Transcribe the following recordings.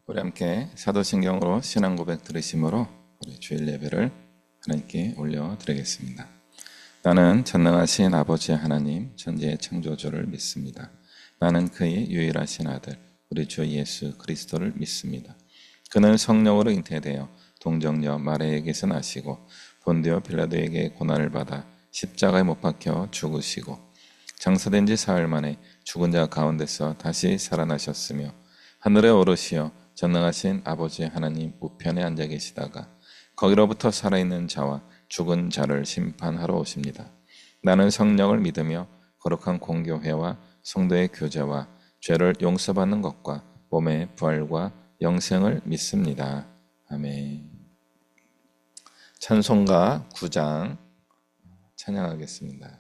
우리 함께 사도신경으로 신앙 고백 들으심으로 우리 주일 예배를 하나님께 올려드리겠습니다. 나는 전능하신 아버지 하나님 천지의 창조주를 믿습니다. 나는 그의 유일하신 아들 우리 주 예수 그리스도를 믿습니다. 그는 성령으로 잉태되어 동정녀 마리아에게서 나시고 본디오 빌라도에게 고난을 받아 십자가에 못 박혀 죽으시고 장사된 지 사흘 만에 죽은 자 가운데서 다시 살아나셨으며 하늘에 오르시어 전능하신 아버지 하나님 우편에 앉아 계시다가 거기로부터 살아있는 자와 죽은 자를 심판하러 오십니다. 나는 성령을 믿으며 거룩한 공교회와 성도의 교제와 죄를 용서받는 것과 몸의 부활과 영생을 믿습니다. 아멘. 찬송가 9장 찬양하겠습니다.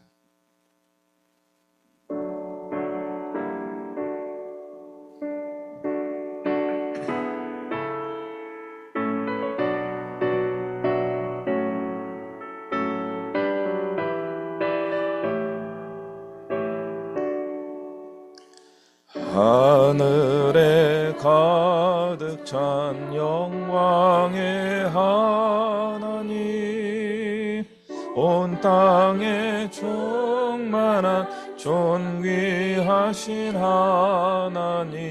하늘에 가득 찬 영광의 하나님, 온 땅에 충만한 존귀하신 하나님,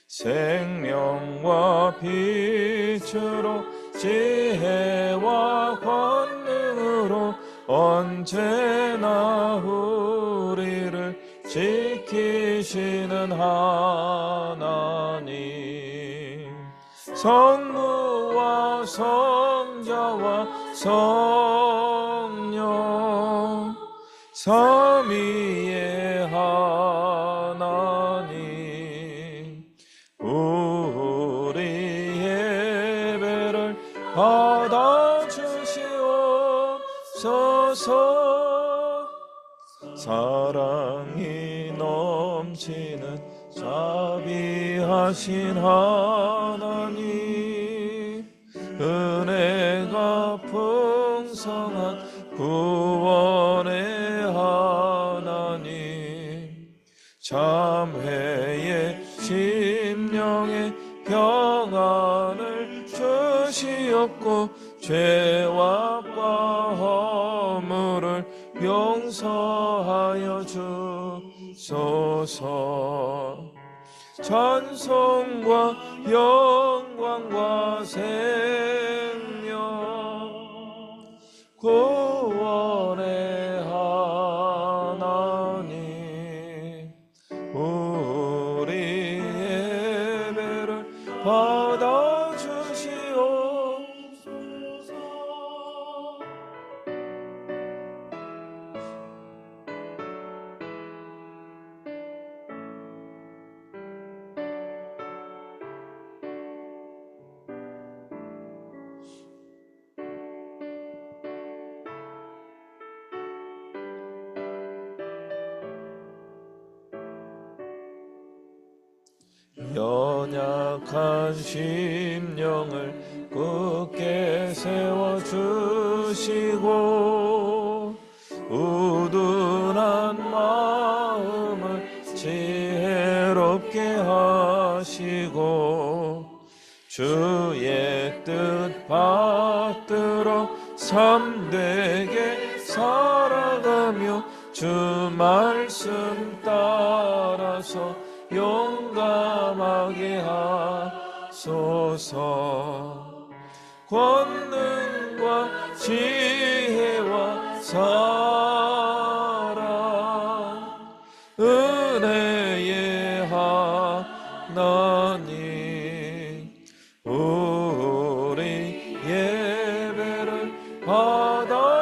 생명과 빛으로 지혜와 권능으로 언제나 우리를 지키시는 하나님, 성부와 성자와 성령 삼위의 하나님, 우리 예배를 받아주시옵소서. 사랑이 넘치는 자비하신 하나님, 은혜가 풍성한 구원의 하나님, 참회의 심령의 평안을 주시옵고 죄와 허물을 용서하여 주소서. 찬송과 영광과 생명 구원의 하나님, 우리 예배를 받아주시옵소서. 연약한 심령을 굳게 세워주시고 우둔한 마음을 지혜롭게 하시고 주의 뜻 받들어 참되게 살아가며 주 말씀 따라서 용감하게 하소서. 권능과 지혜와 사랑 은혜의 하나님, 우리 예배를 받아주시옵소서.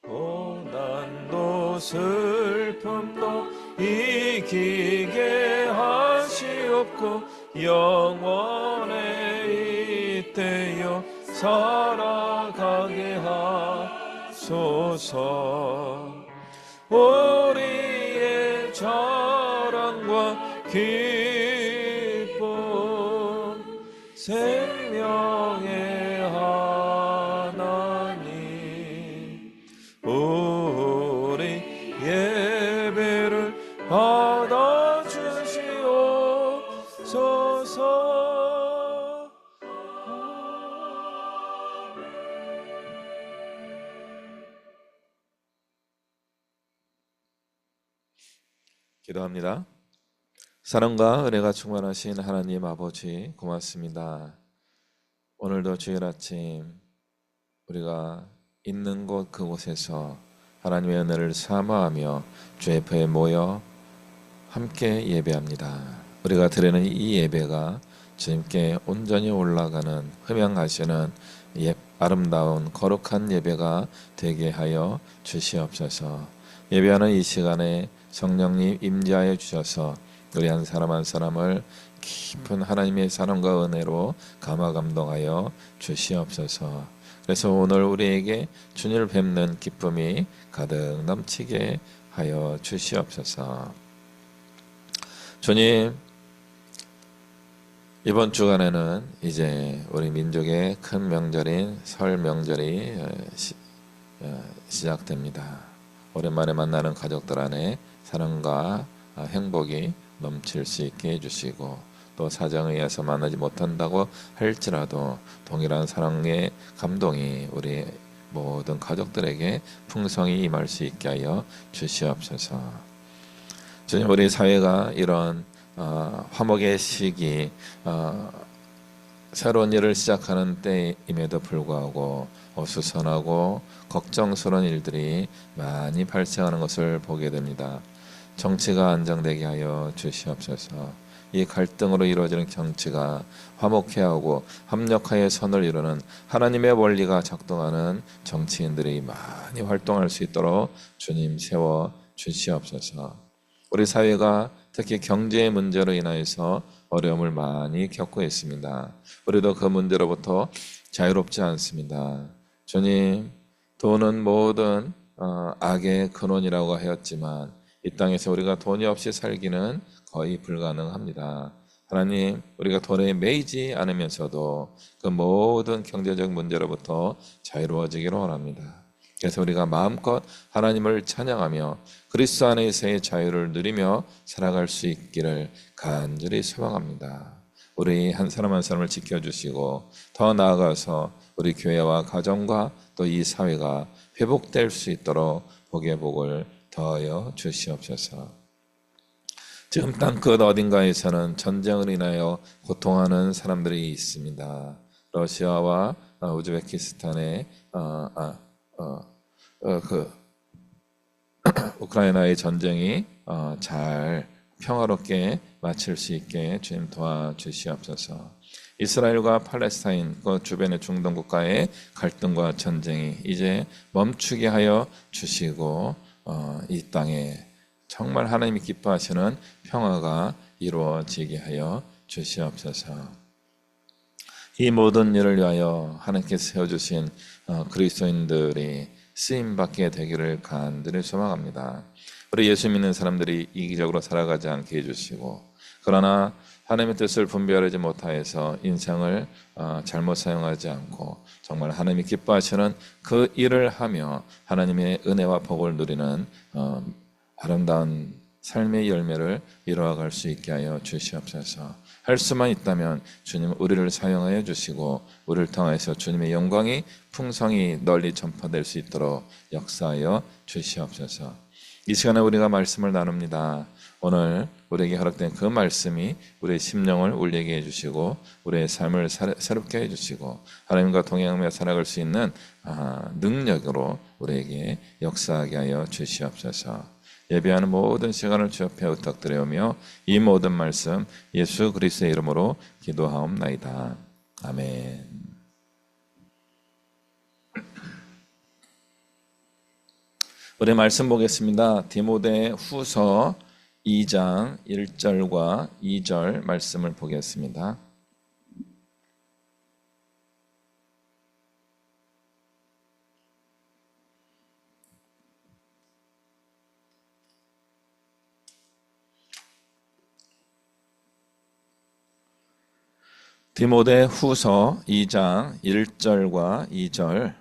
고난도 슬픔도 이기게 하시옵고 영원에 잇대어 살아가게 하소서. 우리의 자랑과 기쁨 생명의 하나님 우리 예배를 받아주시옵소서. 기도합니다. 사랑과 은혜가 충만하신 하나님 아버지 고맙습니다. 오늘도 주일 아침 우리가 있는 곳 그곳에서 하나님의 은혜를 사모하며 주 앞에 모여 함께 예배합니다. 우리가 드리는 이 예배가 주님께 온전히 올라가는 흠양하시는 아름다운 거룩한 예배가 되게 하여 주시옵소서. 예배하는 이 시간에 성령님 임재하여 주셔서 우리 한 사람 한 사람을 깊은 하나님의 사랑과 은혜로 감화 감동하여 주시옵소서. 그래서 오늘 우리에게 주님을 뵙는 기쁨이 가득 넘치게 하여 주시옵소서. 주님, 이번 주간에는 이제 우리 민족의 큰 명절인 설 명절이 시작됩니다. 오랜만에 만나는 가족들 안에 사랑과 행복이 넘칠 수 있게 해주시고 또 사정에 의해서 만나지 못한다고 할지라도 동일한 사랑의 감동이 우리 모든 가족들에게 풍성히 임할 수 있게 하여 주시옵소서. 주님, 우리 사회가 이런 화목의 시기 새로운 일을 시작하는 때임에도 불구하고 어수선하고 걱정스러운 일들이 많이 발생하는 것을 보게 됩니다. 정치가 안정되게 하여 주시옵소서. 이 갈등으로 이루어지는 정치가 화목해 하고 합력하여 선을 이루는 하나님의 원리가 작동하는 정치인들이 많이 활동할 수 있도록 주님 세워 주시옵소서. 우리 사회가 특히 경제의 문제로 인하여서 어려움을 많이 겪고 있습니다. 우리도 그 문제로부터 자유롭지 않습니다. 주님, 돈은 모든 악의 근원이라고 하였지만 이 땅에서 우리가 돈이 없이 살기는 거의 불가능합니다. 하나님, 우리가 돈에 매이지 않으면서도 그 모든 경제적 문제로부터 자유로워지기를 원합니다. 그래서 우리가 마음껏 하나님을 찬양하며 그리스도 안에서의 자유를 누리며 살아갈 수 있기를 간절히 소망합니다. 우리 한 사람 한 사람을 지켜주시고 더 나아가서 우리 교회와 가정과 또 이 사회가 회복될 수 있도록 복의 복을 더하여 주시옵소서. 지금 땅끝 어딘가에서는 전쟁을 인하여 고통하는 사람들이 있습니다. 러시아와 우즈베키스탄의 우크라이나의 전쟁이 잘 평화롭게 마칠 수 있게 주님 도와주시옵소서. 이스라엘과 팔레스타인 그 주변의 중동 국가의 갈등과 전쟁이 이제 멈추게 하여 주시고 이 땅에 정말 하나님이 기뻐하시는 평화가 이루어지게 하여 주시옵소서. 이 모든 일을 위하여 하나님께서 세워주신 그리스도인들이 쓰임받게 되기를 간절히 소망합니다. 우리 예수 믿는 사람들이 이기적으로 살아가지 않게 해주시고 그러나 하나님의 뜻을 분별하지 못하여서 인생을 잘못 사용하지 않고 정말 하나님이 기뻐하시는 그 일을 하며 하나님의 은혜와 복을 누리는 아름다운 삶의 열매를 이루어갈 수 있게 하여 주시옵소서. 할 수만 있다면 주님 우리를 사용하여 주시고 우리를 통해서 주님의 영광이 풍성히 널리 전파될 수 있도록 역사하여 주시옵소서. 이 시간에 우리가 말씀을 나눕니다. 오늘 우리에게 허락된 그 말씀이 우리의 심령을 울리게 해주시고 우리의 삶을 새롭게 해주시고 하나님과 동행하며 살아갈 수 있는 능력으로 우리에게 역사하게 하여 주시옵소서. 예배하는 모든 시간을 주 앞에 부탁드리오며 이 모든 말씀 예수 그리스도의 이름으로 기도하옵나이다. 아멘. 우리 말씀 보겠습니다. 디모데 후서 2장 1절과 2절 말씀을 보겠습니다. 디모데 후서 2장 1절과 2절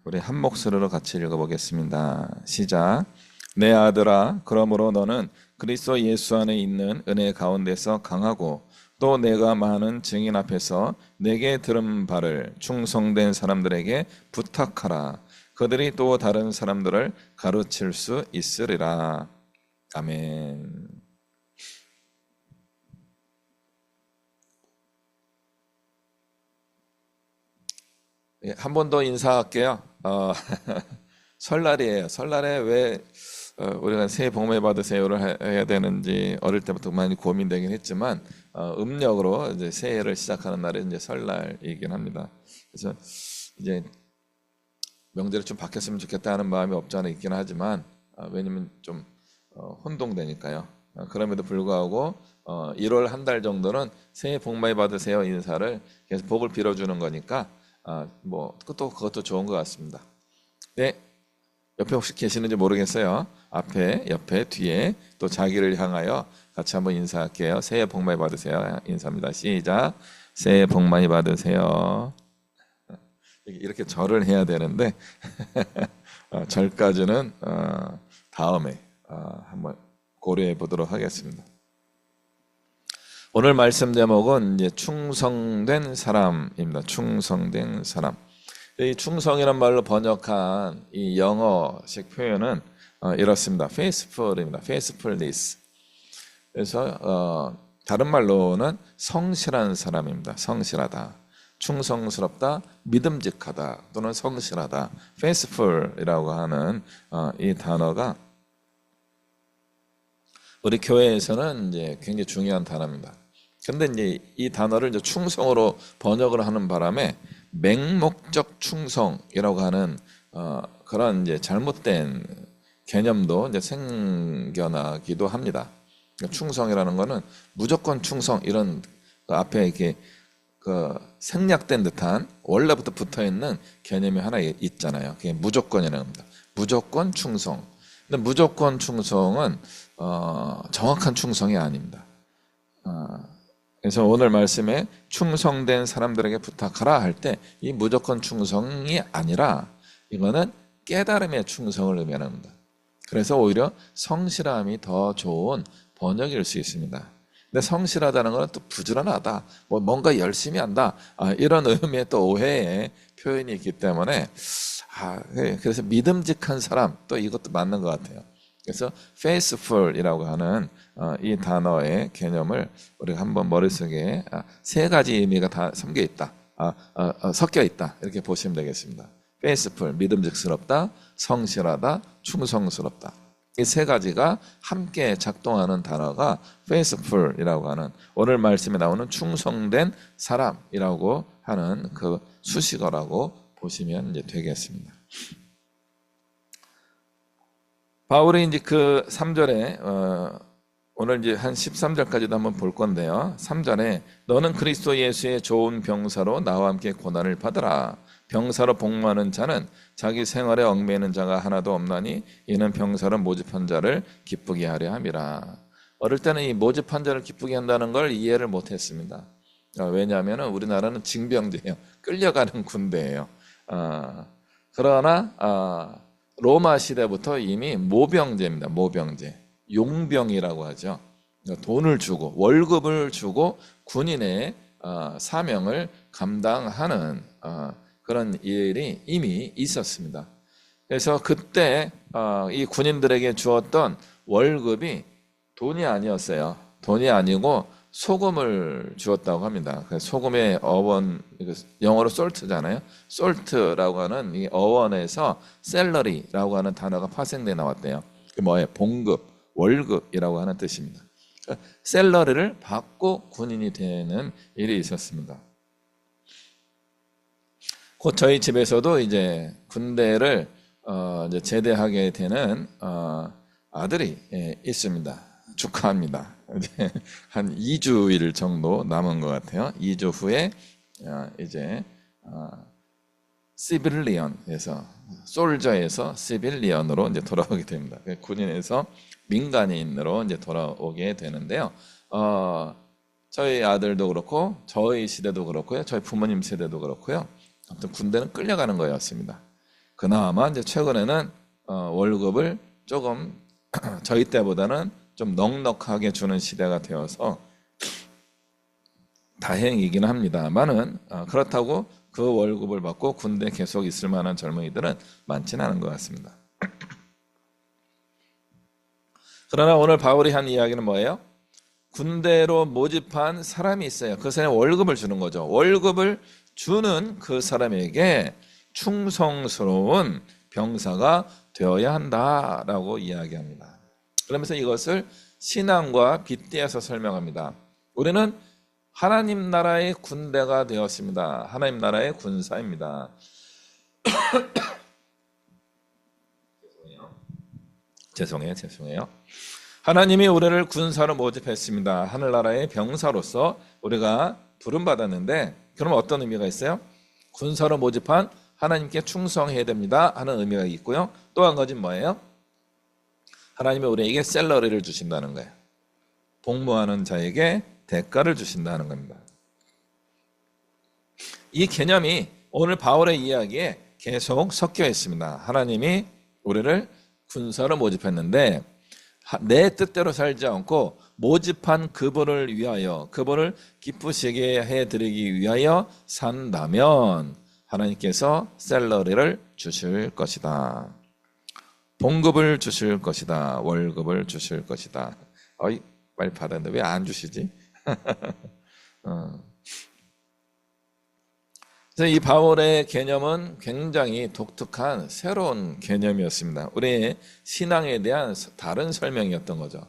우리 한 목소리로 같이 읽어보겠습니다. 시작. 내 아들아, 그러므로 너는 그리스도 예수 안에 있는 은혜 가운데서 강하고 또 내가 많은 증인 앞에서 내게 들은 바를 충성된 사람들에게 부탁하라. 그들이 또 다른 사람들을 가르칠 수 있으리라. 아멘. 한 번 더 인사할게요. 설날이에요. 설날에 왜 우리가 새해 복 많이 받으세요를 해야 되는지 어릴 때부터 많이 고민되긴 했지만 음력으로 이제 새해를 시작하는 날이 이제 설날이긴 합니다. 그래서 이제 명절에 좀 바뀌었으면 좋겠다는 마음이 없지 않아 있긴 하지만 왜냐면 좀 혼동되니까요. 그럼에도 불구하고 1월 한 달 정도는 새해 복 많이 받으세요 인사를 계속 복을 빌어주는 거니까 뭐 또 그것도 좋은 것 같습니다. 네, 옆에 혹시 계시는지 모르겠어요. 앞에, 옆에, 뒤에 또 자기를 향하여 같이 한번 인사할게요. 새해 복 많이 받으세요. 인사합니다. 시작. 새해 복 많이 받으세요. 이렇게 절을 해야 되는데 절까지는 다음에 한번 고려해 보도록 하겠습니다. 오늘 말씀 제목은 이제 충성된 사람입니다. 충성된 사람. 이 충성이란 말로 번역한 이 영어식 표현은 이렇습니다. faithful입니다. faithfulness. 그래서 다른 말로는 성실한 사람입니다. 성실하다. 충성스럽다, 믿음직하다 또는 성실하다. faithful이라고 하는 이 단어가 우리 교회에서는 이제 굉장히 중요한 단어입니다. 근데 이제 이 단어를 이제 충성으로 번역을 하는 바람에 맹목적 충성이라고 하는 그런 이제 잘못된 개념도 이제 생겨나기도 합니다. 그러니까 충성이라는 거는 무조건 충성 이런 앞에 이렇게 생략된 듯한 원래부터 붙어 있는 개념이 하나 있잖아요. 그게 무조건이라는 겁니다. 무조건 충성. 근데 무조건 충성은 정확한 충성이 아닙니다. 그래서 오늘 말씀에 충성된 사람들에게 부탁하라 할 때 이 무조건 충성이 아니라 이거는 깨달음의 충성을 의미합니다. 그래서 오히려 성실함이 더 좋은 번역일 수 있습니다. 근데 성실하다는 것은 또 부지런하다, 뭔가 열심히 한다 이런 의미의 또 오해의 표현이 있기 때문에 그래서 믿음직한 사람 또 이것도 맞는 것 같아요. 그래서 faithful이라고 하는 이 단어의 개념을 우리가 한번 머릿속에 세 가지 의미가 다 섞여 있다. 섞여 있다. 이렇게 보시면 되겠습니다. faithful, 믿음직스럽다, 성실하다, 충성스럽다. 이 세 가지가 함께 작동하는 단어가 faithful이라고 하는 오늘 말씀에 나오는 충성된 사람이라고 하는 그 수식어라고 보시면 이제 되겠습니다. 바울이 이제 그 3절에 오늘 이제 한 13절까지도 한번 볼 건데요. 3절에 너는 그리스도 예수의 좋은 병사로 나와 함께 고난을 받으라. 병사로 복무하는 자는 자기 생활에 얽매이는 자가 하나도 없나니 이는 병사로 모집한 자를 기쁘게 하려 함이라. 어릴 때는 이 모집한 자를 기쁘게 한다는 걸 이해를 못했습니다. 왜냐하면 우리나라는 징병제예요. 끌려가는 군대예요. 그러나 로마 시대부터 이미 모병제입니다. 모병제. 용병이라고 하죠. 돈을 주고 월급을 주고 군인의 사명을 감당하는 그런 일이 이미 있었습니다. 그래서 그때 이 군인들에게 주었던 월급이 돈이 아니었어요. 돈이 아니고 소금을 주었다고 합니다. 소금의 어원, 영어로 salt잖아요. salt라고 하는 이 어원에서 salary라고 하는 단어가 파생돼 나왔대요. 그게 뭐예요? 봉급, 월급이라고 하는 뜻입니다. 샐러리를 받고 군인이 되는 일이 있었습니다. 곧 저희 집에서도 이제 군대를 이제 제대하게 되는 아들이 있습니다. 축하합니다. 한 2주일 정도 남은 것 같아요. 2주 후에 이제 시빌리언에서 솔저에서 시빌리언으로 이제 돌아오게 됩니다. 군인에서 민간인으로 이제 돌아오게 되는데요. 저희 아들도 그렇고 저희 시대도 그렇고요. 저희 부모님 세대도 그렇고요. 아무튼 군대는 끌려가는 거였습니다. 그나마 이제 최근에는 월급을 조금 저희 때보다는 좀 넉넉하게 주는 시대가 되어서 다행이긴 합니다만은 그렇다고 그 월급을 받고 군대 계속 있을 만한 젊은이들은 많지는 않은 것 같습니다. 그러나 오늘 바울이 한 이야기는 뭐예요? 군대로 모집한 사람이 있어요. 그 사람이 월급을 주는 거죠. 월급을 주는 그 사람에게 충성스러운 병사가 되어야 한다라고 이야기합니다. 그러면서 이것을 신앙과 빗대어서 설명합니다. 우리는 하나님 나라의 군대가 되었습니다. 하나님 나라의 군사입니다. 죄송해요. 하나님이 우리를 군사로 모집했습니다. 하늘나라의 병사로서 우리가 부름받았는데 그럼 어떤 의미가 있어요? 군사로 모집한 하나님께 충성해야 됩니다 하는 의미가 있고요. 또 한 가지는 뭐예요? 하나님이 우리에게 샐러리를 주신다는 거예요. 복무하는 자에게 대가를 주신다는 겁니다. 이 개념이 오늘 바울의 이야기에 계속 섞여 있습니다. 하나님이 우리를 군사로 모집했는데 내 뜻대로 살지 않고 모집한 그분을 위하여, 그분을 기쁘시게 해드리기 위하여 산다면 하나님께서 샐러리를 주실 것이다. 봉급을 주실 것이다. 월급을 주실 것이다. 빨리 받았는데 왜 안 주시지? 그래서 이 바울의 개념은 굉장히 독특한 새로운 개념이었습니다. 우리의 신앙에 대한 다른 설명이었던 거죠.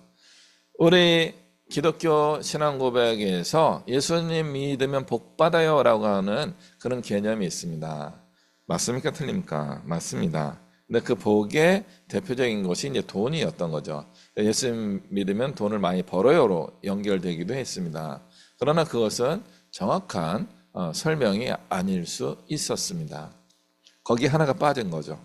우리 기독교 신앙 고백에서 예수님 믿으면 복 받아요 라고 하는 그런 개념이 있습니다. 맞습니까? 틀립니까? 맞습니다. 근데 그 복의 대표적인 것이 이제 돈이었던 거죠. 예수님 믿으면 돈을 많이 벌어요로 연결되기도 했습니다. 그러나 그것은 정확한 설명이 아닐 수 있었습니다. 거기 하나가 빠진 거죠.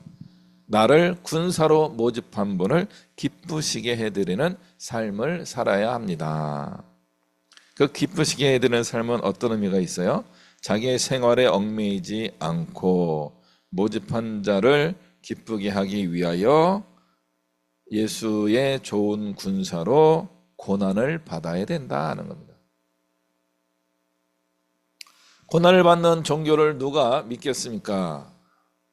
나를 군사로 모집한 분을 기쁘시게 해드리는 삶을 살아야 합니다. 그 기쁘시게 해드리는 삶은 어떤 의미가 있어요? 자기의 생활에 얽매이지 않고 모집한 자를 기쁘게 하기 위하여 예수의 좋은 군사로 고난을 받아야 된다는 겁니다. 고난을 받는 종교를 누가 믿겠습니까?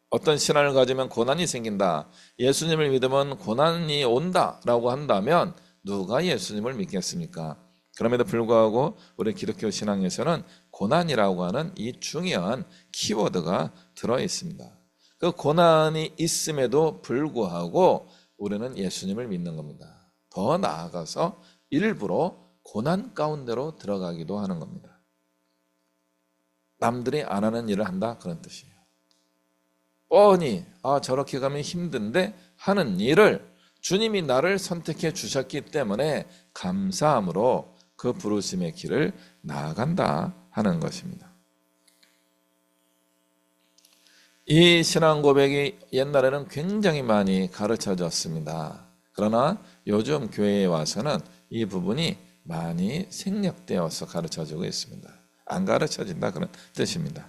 어떤 신앙을 가지면 고난이 생긴다. 예수님을 믿으면 고난이 온다라고 한다면 누가 예수님을 믿겠습니까? 그럼에도 불구하고 우리 기독교 신앙에서는 고난이라고 하는 이 중요한 키워드가 들어 있습니다. 그 고난이 있음에도 불구하고 우리는 예수님을 믿는 겁니다. 더 나아가서 일부러 고난 가운데로 들어가기도 하는 겁니다. 남들이 안 하는 일을 한다 그런 뜻이에요. 뻔히 저렇게 가면 힘든데 하는 일을 주님이 나를 선택해 주셨기 때문에 감사함으로 그 부르심의 길을 나아간다 하는 것입니다. 이 신앙 고백이 옛날에는 굉장히 많이 가르쳐졌습니다. 그러나 요즘 교회에 와서는 이 부분이 많이 생략되어서 가르쳐지고 있습니다. 안 가르쳐진다 그런 뜻입니다.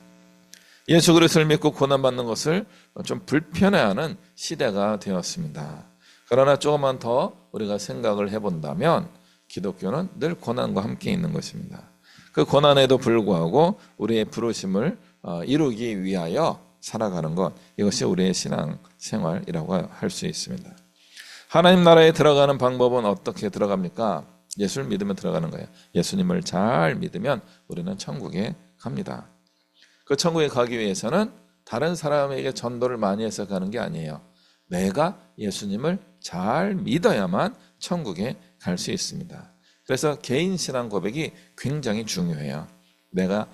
예수 그리스도를 믿고 고난받는 것을 좀 불편해하는 시대가 되었습니다. 그러나 조금만 더 우리가 생각을 해본다면 기독교는 늘 고난과 함께 있는 것입니다. 그 고난에도 불구하고 우리의 부르심을 이루기 위하여 살아가는 것, 이것이 우리의 신앙 생활이라고 할 수 있습니다. 하나님 나라에 들어가는 방법은 어떻게 들어갑니까? 예수를 믿으면 들어가는 거예요. 예수님을 잘 믿으면 우리는 천국에 갑니다. 그 천국에 가기 위해서는 다른 사람에게 전도를 많이 해서 가는 게 아니에요. 내가 예수님을 잘 믿어야만 천국에 갈 수 있습니다. 그래서 개인 신앙 고백이 굉장히 중요해요. 내가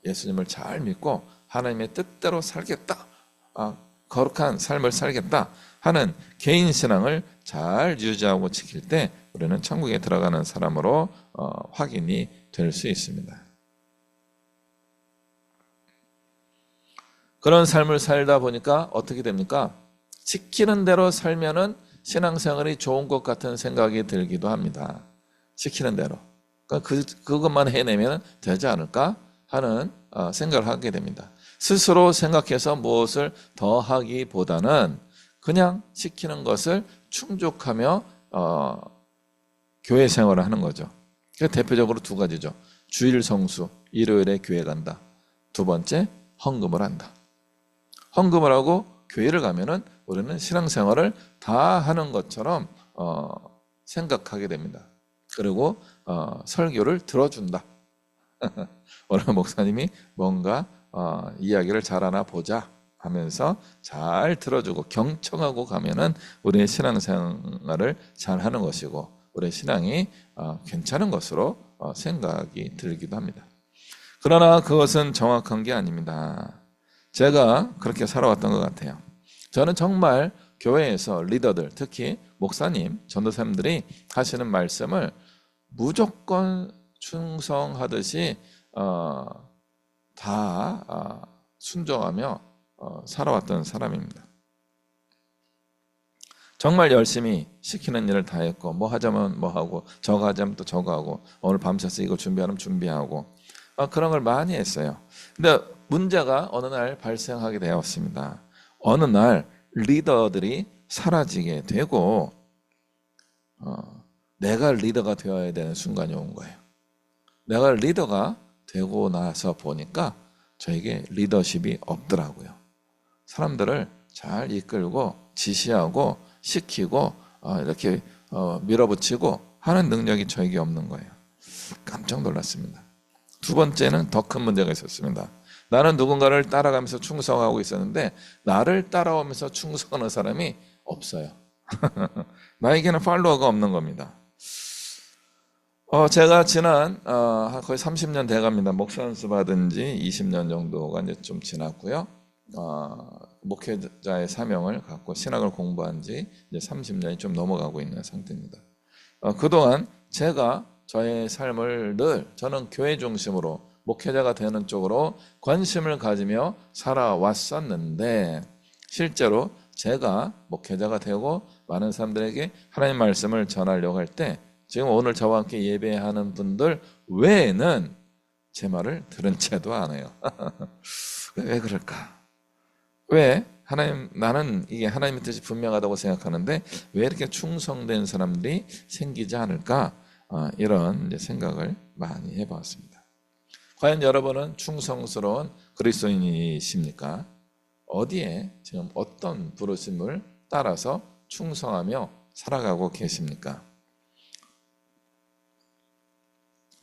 예수님을 잘 믿고 하나님의 뜻대로 살겠다, 거룩한 삶을 살겠다 하는 개인 신앙을 잘 유지하고 지킬 때 우리는 천국에 들어가는 사람으로 확인이 될 수 있습니다. 그런 삶을 살다 보니까 어떻게 됩니까? 지키는 대로 살면은 신앙생활이 좋은 것 같은 생각이 들기도 합니다. 지키는 대로. 그러니까 그것만 해내면 되지 않을까 하는 생각을 하게 됩니다. 스스로 생각해서 무엇을 더 하기보다는 그냥 시키는 것을 충족하며 교회 생활을 하는 거죠. 그러니까 대표적으로 두 가지죠. 주일 성수, 일요일에 교회 간다. 두 번째, 헌금을 한다. 헌금을 하고 교회를 가면은 우리는 신앙생활을 다 하는 것처럼 생각하게 됩니다. 그리고 설교를 들어준다. 오늘 목사님이 뭔가 이야기를 잘하나 보자 하면서 잘 들어주고 경청하고 가면은 우리의 신앙생활을 잘 하는 것이고 우리의 신앙이 괜찮은 것으로 생각이 들기도 합니다. 그러나 그것은 정확한 게 아닙니다. 제가 그렇게 살아왔던 것 같아요. 저는 정말 교회에서 리더들, 특히 목사님, 전도사님들이 하시는 말씀을 무조건 충성하듯이 다 순종하며 살아왔던 사람입니다. 정말 열심히 시키는 일을 다 했고 뭐 하자면 뭐 하고 저거 하자면 또 저거 하고 오늘 밤새서 이거 준비하면 준비하고 그런 걸 많이 했어요. 근데 문제가 어느 날 발생하게 되었습니다. 어느 날 리더들이 사라지게 되고 내가 리더가 되어야 되는 순간이 온 거예요. 내가 리더가 되고 나서 보니까 저에게 리더십이 없더라고요. 사람들을 잘 이끌고 지시하고 시키고 이렇게 밀어붙이고 하는 능력이 저에게 없는 거예요. 깜짝 놀랐습니다. 두 번째는 더 큰 문제가 있었습니다. 나는 누군가를 따라가면서 충성하고 있었는데 나를 따라오면서 충성하는 사람이 없어요. 나에게는 팔로워가 없는 겁니다. 제가 지난 거의 30년 돼갑니다. 목사 연수 받은 지 20년 정도가 이제 좀 지났고요. 목회자의 사명을 갖고 신학을 공부한 지 이제 30년이 좀 넘어가고 있는 상태입니다. 그동안 제가 저의 삶을 늘 저는 교회 중심으로 목회자가 되는 쪽으로 관심을 가지며 살아왔었는데 실제로 제가 목회자가 되고 많은 사람들에게 하나님 말씀을 전하려고 할 때 지금 오늘 저와 함께 예배하는 분들 외에는 제 말을 들은 채도 않아요. 왜 그럴까? 왜 나는 이게 하나님의 뜻이 분명하다고 생각하는데 왜 이렇게 충성된 사람들이 생기지 않을까? 이런 이제 생각을 많이 해봤습니다. 과연 여러분은 충성스러운 그리스도인이십니까? 어디에 지금 어떤 부르심을 따라서 충성하며 살아가고 계십니까?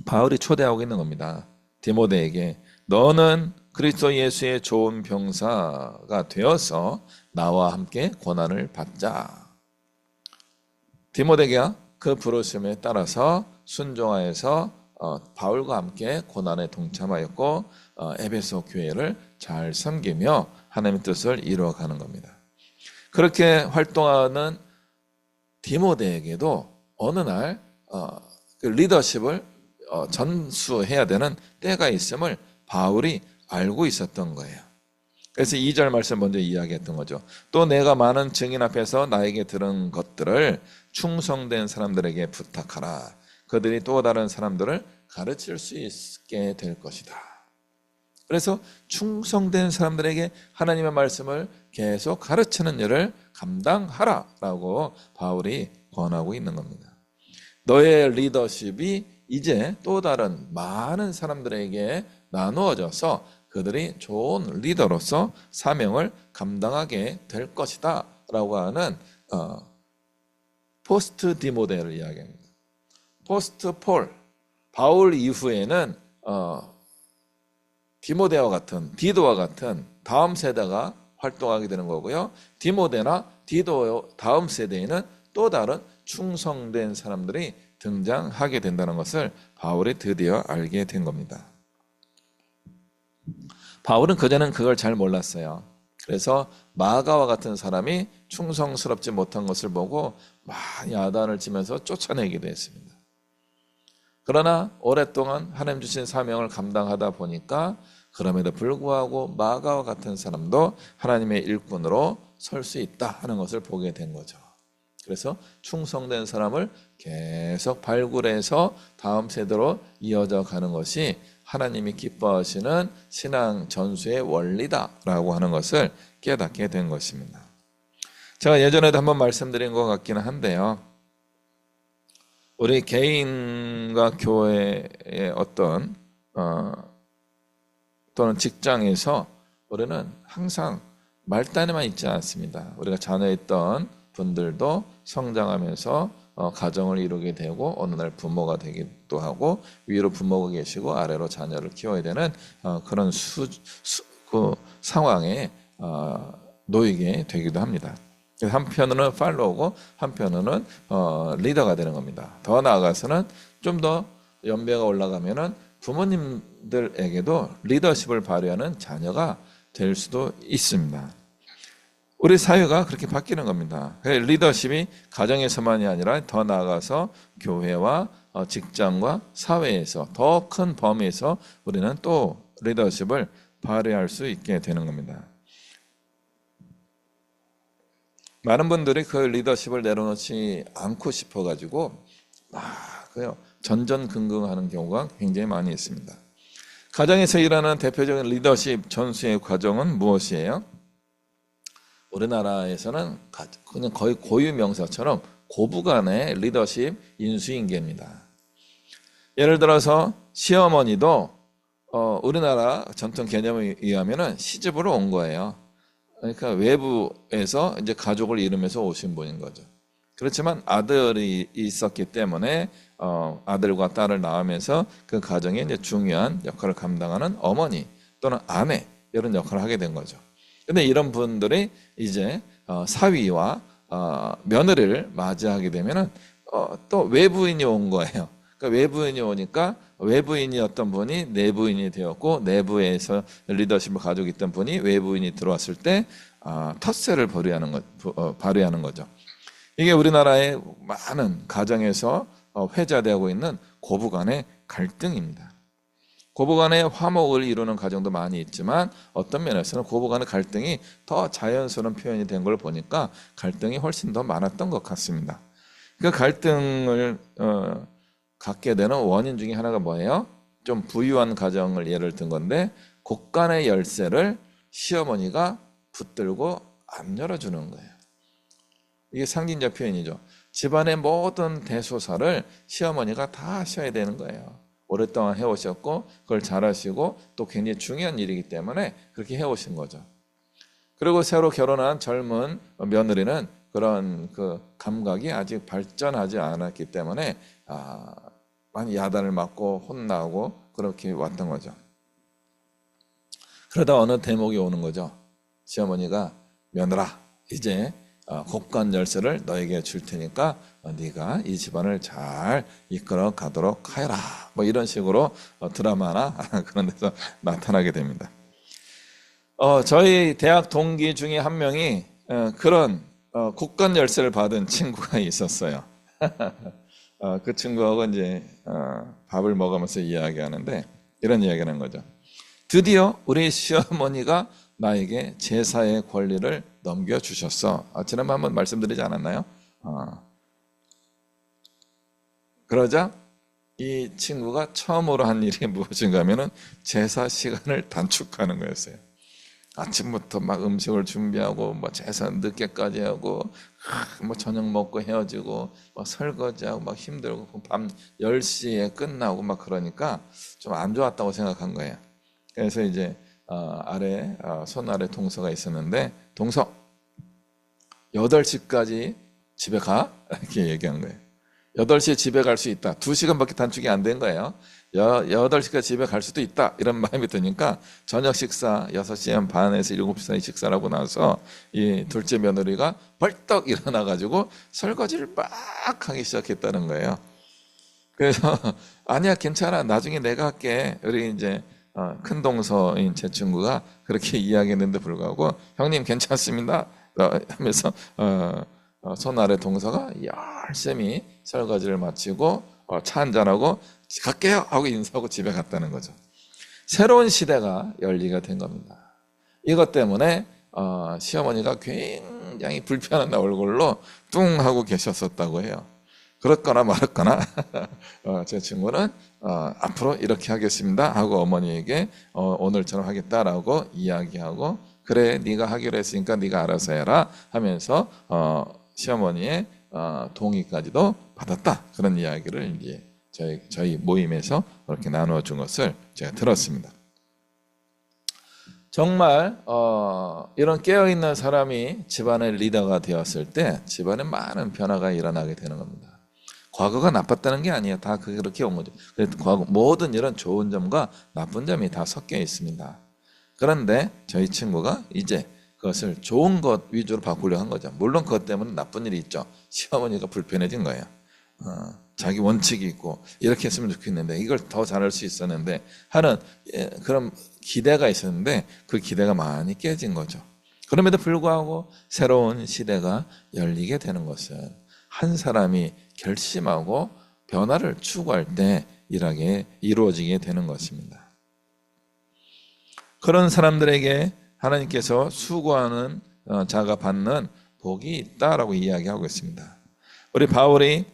바울이 초대하고 있는 겁니다. 디모데에게 너는 그리스도 예수의 좋은 병사가 되어서 나와 함께 고난을 받자. 디모데가 그 부르심에 따라서 순종하여서 바울과 함께 고난에 동참하였고 에베소 교회를 잘 섬기며 하나님의 뜻을 이루어가는 겁니다. 그렇게 활동하는 디모데에게도 어느 날 그 리더십을 전수해야 되는 때가 있음을 바울이 알고 있었던 거예요. 그래서 2절 말씀 먼저 이야기했던 거죠. 또 내가 많은 증인 앞에서 나에게 들은 것들을 충성된 사람들에게 부탁하라. 그들이 또 다른 사람들을 가르칠 수 있게 될 것이다. 그래서 충성된 사람들에게 하나님의 말씀을 계속 가르치는 일을 감당하라라고 바울이 권하고 있는 겁니다. 너의 리더십이 이제 또 다른 많은 사람들에게 나누어져서 그들이 좋은 리더로서 사명을 감당하게 될 것이다 라고 하는 포스트 디모데를 이야기합니다. 포스트 폴, 바울 이후에는 디모데와 같은 디도와 같은 다음 세대가 활동하게 되는 거고요. 디모데나 디도 다음 세대에는 또 다른 충성된 사람들이 등장하게 된다는 것을 바울이 드디어 알게 된 겁니다. 바울은 그전엔 그걸 잘 몰랐어요. 그래서 마가와 같은 사람이 충성스럽지 못한 것을 보고 많이 야단을 치면서 쫓아내기도 했습니다. 그러나 오랫동안 하나님 주신 사명을 감당하다 보니까 그럼에도 불구하고 마가와 같은 사람도 하나님의 일꾼으로 설 수 있다 하는 것을 보게 된 거죠. 그래서 충성된 사람을 계속 발굴해서 다음 세대로 이어져 가는 것이 하나님이 기뻐하시는 신앙 전수의 원리다라고 하는 것을 깨닫게 된 것입니다. 제가 예전에도 한번 말씀드린 것 같기는 한데요. 우리 개인과 교회의 어떤 또는 직장에서 우리는 항상 말단에만 있지 않습니다. 우리가 자녀였던 분들도 성장하면서 가정을 이루게 되고 어느 날 부모가 되기도 하고 위로 부모가 계시고 아래로 자녀를 키워야 되는 그런 그 상황에 놓이게 되기도 합니다. 한편으로는 팔로우고 한편으로는 리더가 되는 겁니다. 더 나아가서는 좀 더 연배가 올라가면은 부모님들에게도 리더십을 발휘하는 자녀가 될 수도 있습니다. 우리 사회가 그렇게 바뀌는 겁니다. 리더십이 가정에서만이 아니라 더 나아가서 교회와 직장과 사회에서 더 큰 범위에서 우리는 또 리더십을 발휘할 수 있게 되는 겁니다. 많은 분들이 그 리더십을 내려놓지 않고 싶어가지고 전전긍긍하는 경우가 굉장히 많이 있습니다. 가정에서 일하는 대표적인 리더십 전수의 과정은 무엇이에요? 우리나라에서는 그냥 거의 고유명사처럼 고부간의 리더십 인수인계입니다. 예를 들어서 시어머니도 우리나라 전통 개념에 의하면 시집으로 온 거예요. 그러니까 외부에서 이제 가족을 이루면서 오신 분인 거죠. 그렇지만 아들이 있었기 때문에 아들과 딸을 낳으면서 그 가정에 이제 중요한 역할을 감당하는 어머니 또는 아내 이런 역할을 하게 된 거죠. 근데 이런 분들이 이제 사위와 며느리를 맞이하게 되면은 또 외부인이 온 거예요. 그러니까 외부인이 오니까 외부인이었던 분이 내부인이 되었고 내부에서 리더십을 가지고 있던 분이 외부인이 들어왔을 때 텃세를 발휘하는 거죠. 이게 우리나라의 많은 가정에서 회자되고 있는 고부간의 갈등입니다. 고부간의 화목을 이루는 가정도 많이 있지만 어떤 면에서는 고부간의 갈등이 더 자연스러운 표현이 된 걸 보니까 갈등이 훨씬 더 많았던 것 같습니다. 그 갈등을 갖게 되는 원인 중에 하나가 뭐예요? 좀 부유한 가정을 예를 든 건데 곳간의 열쇠를 시어머니가 붙들고 안 열어주는 거예요. 이게 상징적 표현이죠. 집안의 모든 대소사를 시어머니가 다 하셔야 되는 거예요. 오랫동안 해오셨고 그걸 잘하시고 또 굉장히 중요한 일이기 때문에 그렇게 해오신 거죠. 그리고 새로 결혼한 젊은 며느리는 그런 그 감각이 아직 발전하지 않았기 때문에 많이 야단을 맞고 혼나고 그렇게 왔던 거죠. 그러다 어느 대목이 오는 거죠. 시어머니가 며느라 이제 곳간 열쇠를 너에게 줄 테니까 네가 이 집안을 잘 이끌어 가도록 하여라. 뭐 이런 식으로 드라마나 그런 데서 나타나게 됩니다. 저희 대학 동기 중에 한 명이 그런 곳간 열쇠를 받은 친구가 있었어요. 그 친구하고 이제 밥을 먹으면서 이야기하는데 이런 이야기를 하는 거죠. 드디어 우리 시어머니가 나에게 제사의 권리를 넘겨주셨어. 지난번 한번 말씀드리지 않았나요? 그러자 이 친구가 처음으로 한 일이 무엇인가 하면은 제사 시간을 단축하는 거였어요. 아침부터 막 음식을 준비하고 뭐 제사 늦게까지 하고 뭐 저녁 먹고 헤어지고 막 설거지하고 막 힘들고 밤 10시에 끝나고 막 그러니까 좀 안 좋았다고 생각한 거예요. 그래서 이제 손 아래 동서가 있었는데 동서 8시까지 집에 가? 이렇게 얘기한 거예요. 8시에 집에 갈 수 있다. 2시간밖에 단축이 안 된 거예요. 8시까지 집에 갈 수도 있다. 이런 마음이 드니까 저녁 식사 6시 반에서 7시 사이 식사를 하고 나서 이 둘째 며느리가 벌떡 일어나가지고 설거지를 막 하기 시작했다는 거예요. 그래서 아니야 괜찮아 나중에 내가 할게. 우리 이제 큰 동서인 제 친구가 그렇게 이야기했는데 불구하고 형님 괜찮습니다 하면서 손 아래 동서가 열심히 설거지를 마치고 차 한잔하고 갈게요 하고 인사하고 집에 갔다는 거죠. 새로운 시대가 열리게 된 겁니다. 이것 때문에 시어머니가 굉장히 불편한 얼굴로 뚱 하고 계셨었다고 해요. 그렇거나 말았거나 제 친구는 앞으로 이렇게 하겠습니다 하고 어머니에게 오늘처럼 하겠다라고 이야기하고, 그래 네가 하기로 했으니까 네가 알아서 해라 하면서 시어머니의 동의까지도 받았다, 그런 이야기를 이제 저희 모임에서 그렇게 나누어 준 것을 제가 들었습니다. 정말 이런 깨어있는 사람이 집안의 리더가 되었을 때 집안에 많은 변화가 일어나게 되는 겁니다. 과거가 나빴다는 게 아니에요. 다 그렇게 온 거죠. 그래서 과거 모든 이런 좋은 점과 나쁜 점이 다 섞여 있습니다. 그런데 저희 친구가 이제 그것을 좋은 것 위주로 바꾸려 한 거죠. 물론 그것 때문에 나쁜 일이 있죠. 시어머니가 불편해진 거예요. 자기 원칙이 있고 이렇게 했으면 좋겠는데, 이걸 더 잘할 수 있었는데 하는 그런 기대가 있었는데 그 기대가 많이 깨진 거죠. 그럼에도 불구하고 새로운 시대가 열리게 되는 것은 한 사람이 결심하고 변화를 추구할 때 이루어지게 되는 것입니다. 그런 사람들에게 하나님께서 수고하는 자가 받는 복이 있다라고 이야기하고 있습니다. 우리 바울이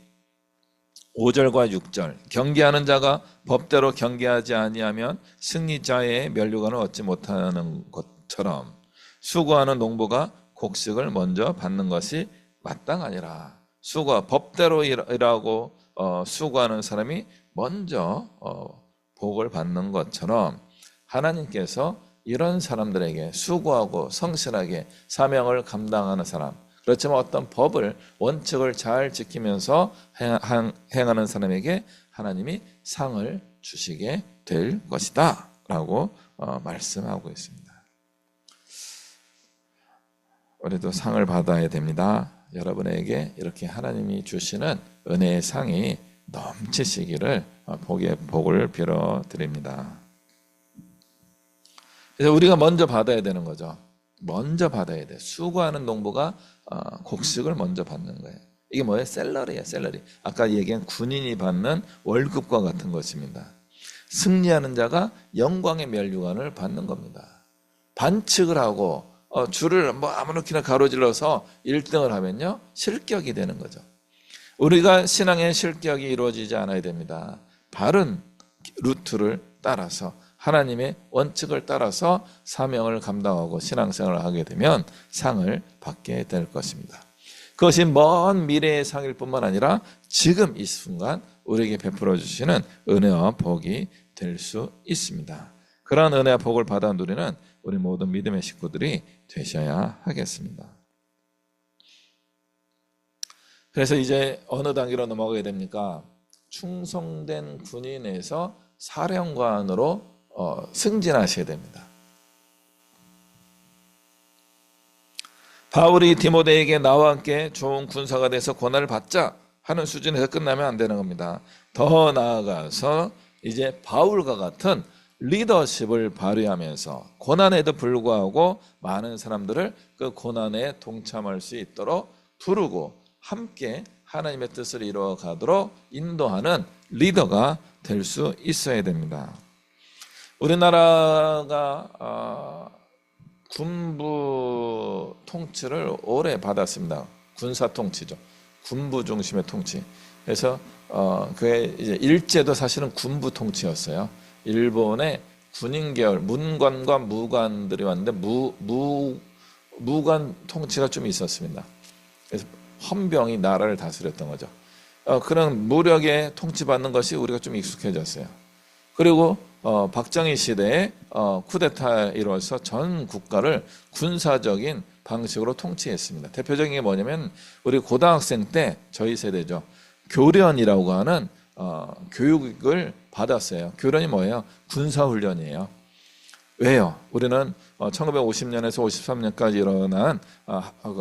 5절과 6절, 경계하는 자가 법대로 경계하지 아니하면 승리자의 면류관을 얻지 못하는 것처럼 수고하는 농부가 곡식을 먼저 받는 것이 마땅하니라. 법대로 일하고 수고하는 사람이 먼저 복을 받는 것처럼 하나님께서 이런 사람들에게 수고하고 성실하게 사명을 감당하는 사람, 그렇지만 어떤 법을, 원칙을 잘 지키면서 행하는 사람에게 하나님이 상을 주시게 될 것이다 라고 말씀하고 있습니다. 우리도 상을 받아야 됩니다. 여러분에게 이렇게 하나님이 주시는 은혜의 상이 넘치시기를 복을 빌어드립니다. 그래서 우리가 먼저 받아야 되는 거죠. 먼저 받아야 돼. 수고하는 농부가 곡식을 먼저 받는 거예요. 이게 뭐예요? 샐러리예요, 샐러리. 아까 얘기한 군인이 받는 월급과 같은 것입니다. 승리하는 자가 영광의 면류관을 받는 겁니다. 반칙을 하고 줄을 아무렇게나 가로질러서 1등을 하면요, 실격이 되는 거죠. 우리가 신앙의 실격이 이루어지지 않아야 됩니다. 바른 루트를 따라서 하나님의 원칙을 따라서 사명을 감당하고 신앙생활을 하게 되면 상을 받게 될 것입니다. 그것이 먼 미래의 상일 뿐만 아니라 지금 이 순간 우리에게 베풀어 주시는 은혜와 복이 될 수 있습니다. 그러한 은혜와 복을 받아 누리는 우리 모든 믿음의 식구들이 되셔야 하겠습니다. 그래서 이제 어느 단계로 넘어가게 됩니까? 충성된 군인에서 사령관으로 승진하셔야 됩니다. 바울이 디모데에게 나와 함께 좋은 군사가 돼서 고난을 받자 하는 수준에서 끝나면 안 되는 겁니다. 더 나아가서 이제 바울과 같은 리더십을 발휘하면서 고난에도 불구하고 많은 사람들을 그 고난에 동참할 수 있도록 부르고 함께 하나님의 뜻을 이루어 가도록 인도하는 리더가 될 수 있어야 됩니다. 우리나라가 군부 통치를 오래 받았습니다. 군사 통치죠. 군부 중심의 통치. 그래서 그게 이제 일제도 사실은 군부 통치였어요. 일본의 군인 계열, 문관과 무관들이 왔는데 무관 통치가 좀 있었습니다. 그래서 헌병이 나라를 다스렸던 거죠. 그런 무력에 통치받는 것이 우리가 좀 익숙해졌어요. 그리고 박정희 시대에 쿠데타에 이루어서 전 국가를 군사적인 방식으로 통치했습니다. 대표적인 게 뭐냐면 우리 고등학생 때 저희 세대죠. 교련이라고 하는 교육을 받았어요. 교련이 뭐예요? 군사훈련이에요. 왜요? 우리는 1950년에서 53년까지 일어난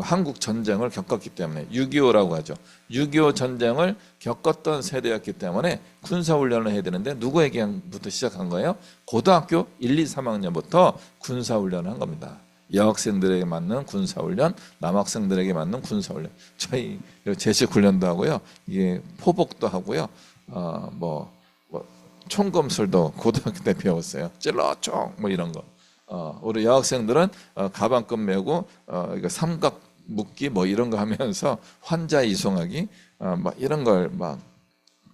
한국 전쟁을 겪었기 때문에 6.25라고 하죠. 6.25 전쟁을 겪었던 세대였기 때문에 군사훈련을 해야 되는데 누구에게부터 시작한 거예요? 고등학교 1, 2, 3학년부터 군사훈련을 한 겁니다. 여학생들에게 맞는 군사훈련, 남학생들에게 맞는 군사훈련. 저희 제식훈련도 하고요. 이게 포복도 하고요. 총검술도 고등학교 때 배웠어요. 찔러총 이런 거. 우리 여학생들은 가방끈 메고 이거 삼각 묶기 뭐 이런 거 하면서 환자 이송하기 막 이런 걸 막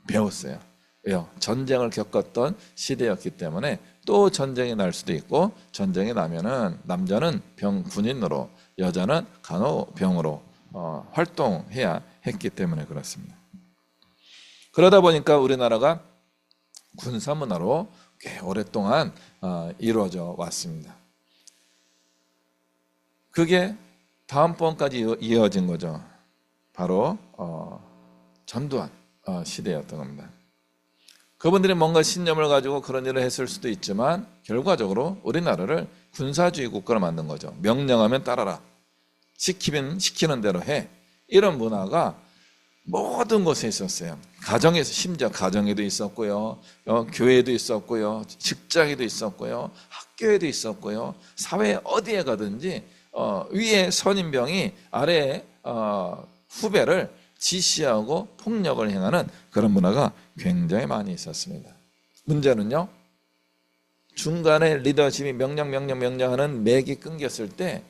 배웠어요. 왜요? 전쟁을 겪었던 시대였기 때문에 또 전쟁이 날 수도 있고, 전쟁이 나면은 남자는 군인으로, 여자는 간호병으로 활동해야 했기 때문에 그렇습니다. 그러다 보니까 우리나라가 군사문화로 꽤 오랫동안 이루어져 왔습니다. 그게 다음번까지 이어진 거죠. 바로 전두환 시대였던 겁니다. 그분들이 뭔가 신념을 가지고 그런 일을 했을 수도 있지만 결과적으로 우리나라를 군사주의 국가로 만든 거죠. 명령하면 따라라, 시키는 대로 해. 이런 문화가 모든 곳에 있었어요. 가정에서, 심지어 가정에도 있었고요, 교회에도 있었고요, 직장에도 있었고요, 학교에도 있었고요, 사회 어디에 가든지 위에 선임병이 아래에 후배를 지시하고 폭력을 행하는 그런 문화가 굉장히 많이 있었습니다. 문제는요, 중간에 리더십이 명령하는 맥이 끊겼을 때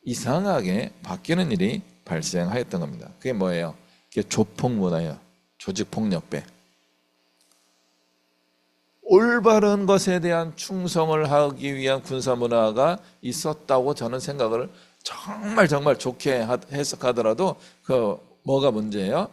이상하게 바뀌는 일이 발생하였던 겁니다. 그게 뭐예요? 그게 조폭 문화예요. 조직폭력배. 올바른 것에 대한 충성을 하기 위한 군사 문화가 있었다고 저는 생각을 정말 좋게 해석하더라도 뭐가 문제예요?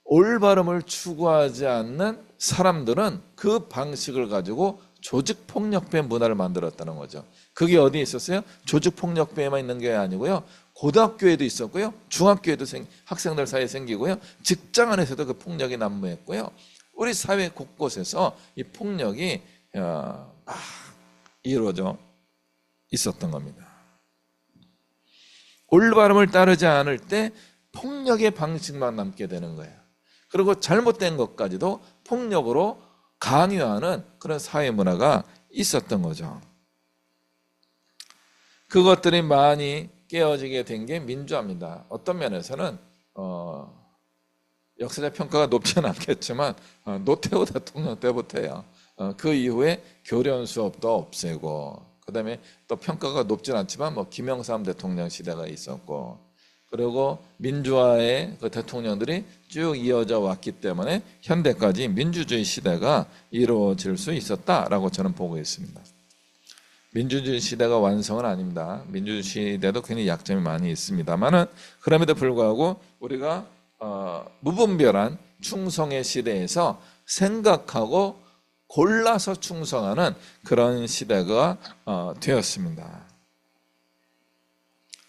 올바름을 추구하지 않는 사람들은 그 방식을 가지고 조직폭력배 문화를 만들었다는 거죠. 그게 어디에 있었어요? 조직폭력배에만 있는 게 아니고요, 고등학교에도 있었고요, 중학교에도 학생들 사이에 생기고요, 직장 안에서도 그 폭력이 난무했고요, 우리 사회 곳곳에서 이 폭력이 이루어져 있었던 겁니다. 올바름을 따르지 않을 때 폭력의 방식만 남게 되는 거예요. 그리고 잘못된 것까지도 폭력으로 강요하는 그런 사회 문화가 있었던 거죠. 그것들이 많이 깨어지게 된 게 민주화입니다. 어떤 면에서는 역사적 평가가 높지는 않겠지만 노태우 대통령 때부터요. 그 이후에 교련 수업도 없애고, 그 다음에 또 평가가 높진 않지만 뭐 김영삼 대통령 시대가 있었고, 그리고 민주화의 그 대통령들이 쭉 이어져 왔기 때문에 현대까지 민주주의 시대가 이루어질 수 있었다라고 저는 보고 있습니다. 민주주의 시대가 완성은 아닙니다. 민주주의 시대도 굉장히 약점이 많이 있습니다만은, 그럼에도 불구하고 우리가 무분별한 충성의 시대에서 생각하고 골라서 충성하는 그런 시대가 되었습니다.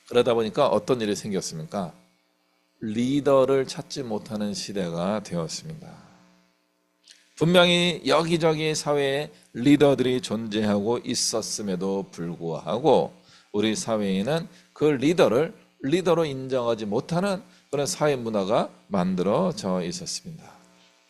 그러다 보니까 어떤 일이 생겼습니까? 리더를 찾지 못하는 시대가 되었습니다. 분명히 여기저기 사회에 리더들이 존재하고 있었음에도 불구하고 우리 사회에는 그 리더를 리더로 인정하지 못하는 그런 사회 문화가 만들어져 있었습니다.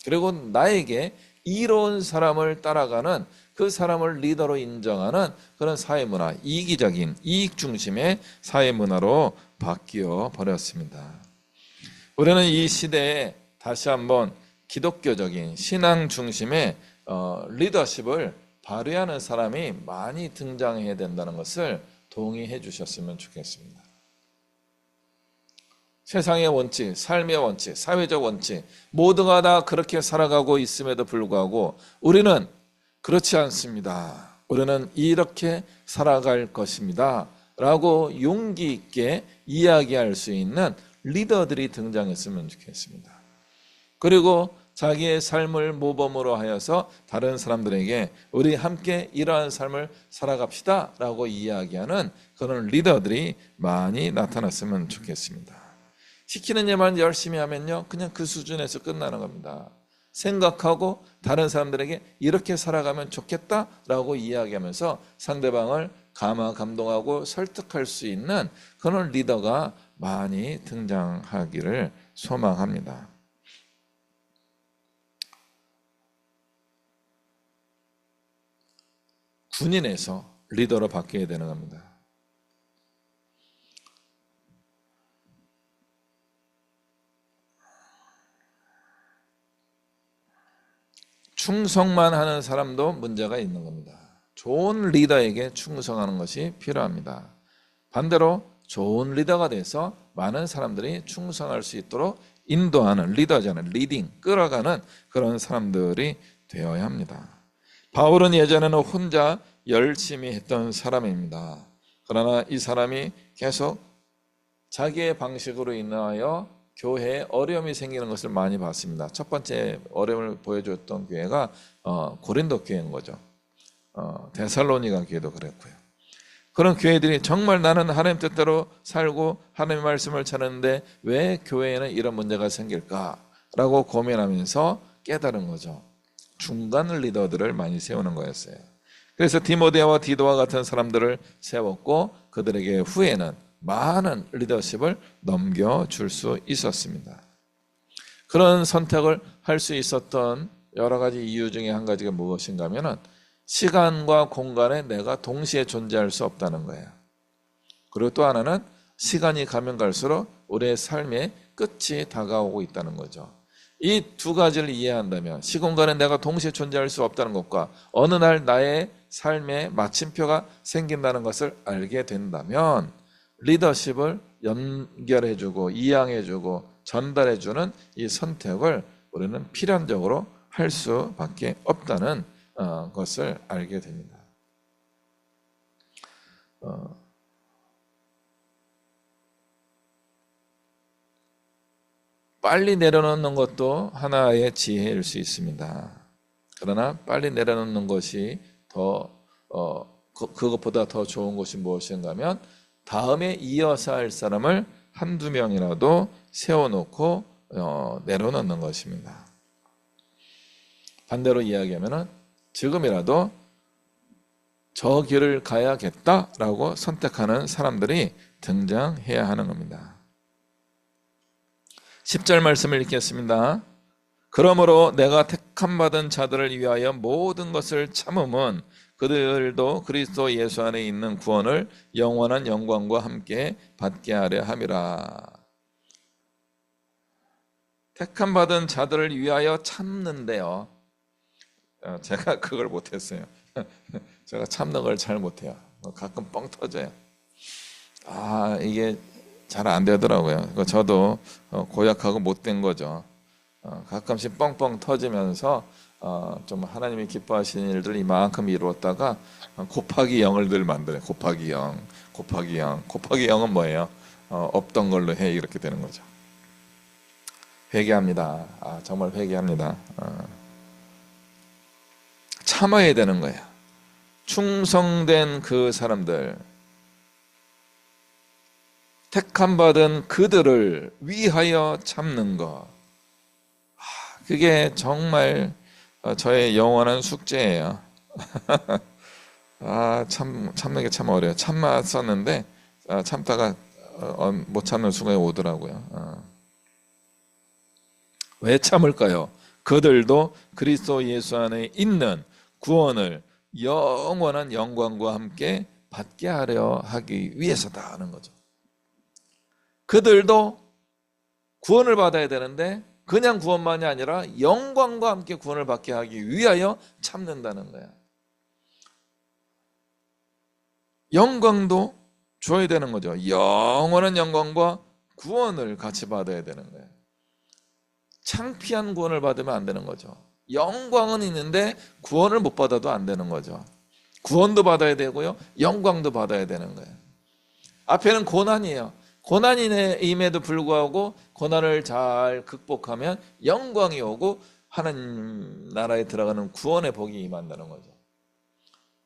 그리고 나에게 이로운 사람을 따라가는, 그 사람을 리더로 인정하는 그런 사회 문화, 이기적인 이익 중심의 사회 문화로 바뀌어 버렸습니다. 우리는 이 시대에 다시 한번 기독교적인 신앙 중심의 리더십을 발휘하는 사람이 많이 등장해야 된다는 것을 동의해 주셨으면 좋겠습니다. 세상의 원칙, 삶의 원칙, 사회적 원칙 모두가 다 그렇게 살아가고 있음에도 불구하고 우리는 그렇지 않습니다. 우리는 이렇게 살아갈 것입니다 라고 용기 있게 이야기할 수 있는 리더들이 등장했으면 좋겠습니다. 그리고 자기의 삶을 모범으로 하여서 다른 사람들에게 우리 함께 이러한 삶을 살아갑시다 라고 이야기하는 그런 리더들이 많이 나타났으면 좋겠습니다. 시키는 일만 열심히 하면요, 그냥 그 수준에서 끝나는 겁니다. 생각하고 다른 사람들에게 이렇게 살아가면 좋겠다라고 이야기하면서 상대방을 감동하고 설득할 수 있는 그런 리더가 많이 등장하기를 소망합니다. 군인에서 리더로 바뀌어야 되는 겁니다. 충성만 하는 사람도 문제가 있는 겁니다. 좋은 리더에게 충성하는 것이 필요합니다. 반대로 좋은 리더가 돼서 많은 사람들이 충성할 수 있도록 인도하는, 리더잖아요. 리딩, 끌어가는 그런 사람들이 되어야 합니다. 바울은 예전에는 혼자 열심히 했던 사람입니다. 그러나 이 사람이 계속 자기의 방식으로 인하여 교회에 어려움이 생기는 것을 많이 봤습니다. 첫 번째 어려움을 보여줬던 교회가 고린도 교회인 거죠. 데살로니가 교회도 그랬고요. 그런 교회들이 정말 나는 하나님 뜻대로 살고 하나님의 말씀을 전하는데 왜 교회에는 이런 문제가 생길까라고 고민하면서 깨달은 거죠. 중간 리더들을 많이 세우는 거였어요. 그래서 디모데와 디도와 같은 사람들을 세웠고 그들에게 후에는 많은 리더십을 넘겨줄 수 있었습니다. 그런 선택을 할 수 있었던 여러 가지 이유 중에 한 가지가 무엇인가 하면은 시간과 공간에 내가 동시에 존재할 수 없다는 거예요. 그리고 또 하나는 시간이 가면 갈수록 우리의 삶의 끝이 다가오고 있다는 거죠. 이 두 가지를 이해한다면 시공간에 내가 동시에 존재할 수 없다는 것과 어느 날 나의 삶의 마침표가 생긴다는 것을 알게 된다면 리더십을 연결해주고 이양해주고 전달해주는 이 선택을 우리는 필연적으로 할 수밖에 없다는 것을 알게 됩니다. 빨리 내려놓는 것도 하나의 지혜일 수 있습니다. 그러나 빨리 내려놓는 것이 그것보다 더 좋은 것이 무엇인가 하면 다음에 이어서 할 사람을 한두 명이라도 세워놓고 내려놓는 것입니다. 반대로 이야기하면 지금이라도 저 길을 가야겠다라고 선택하는 사람들이 등장해야 하는 겁니다. 10절 말씀을 읽겠습니다. 그러므로 내가 택함받은 자들을 위하여 모든 것을 참음은 그들도 그리스도 예수 안에 있는 구원을 영원한 영광과 함께 받게 하려 함이라. 택함받은 자들을 위하여 참는데요. 제가 그걸 못했어요. 제가 참는 걸 잘 못해요. 가끔 뻥 터져요. 이게 잘 안 되더라고요. 저도 고약하고 못된 거죠. 가끔씩 뻥뻥 터지면서 좀 하나님이 기뻐하시는 일들 이만큼 이루었다가 곱하기 0을 늘 만들어요. 곱하기 0, 곱하기 0. 곱하기 0은 뭐예요? 없던 걸로 해 이렇게 되는 거죠. 회개합니다. 정말 회개합니다. 참아야 되는 거예요. 충성된 그 사람들, 택함받은 그들을 위하여 참는 것, 그게 정말 저의 영원한 숙제예요. 참는 게 참 어려워요. 참았었는데 참다가 못 참는 순간이 오더라고요. 왜 참을까요? 그들도 그리스도 예수 안에 있는 구원을 영원한 영광과 함께 받게 하려 하기 위해서다 하는 거죠. 그들도 구원을 받아야 되는데 그냥 구원만이 아니라 영광과 함께 구원을 받게 하기 위하여 참는다는 거야. 영광도 줘야 되는 거죠. 영원한 영광과 구원을 같이 받아야 되는 거예요. 창피한 구원을 받으면 안 되는 거죠. 영광은 있는데 구원을 못 받아도 안 되는 거죠. 구원도 받아야 되고요, 영광도 받아야 되는 거예요. 앞에는 고난이에요. 고난임에도 불구하고 고난을 잘 극복하면 영광이 오고 하나님 나라에 들어가는 구원의 복이 임한다는 거죠.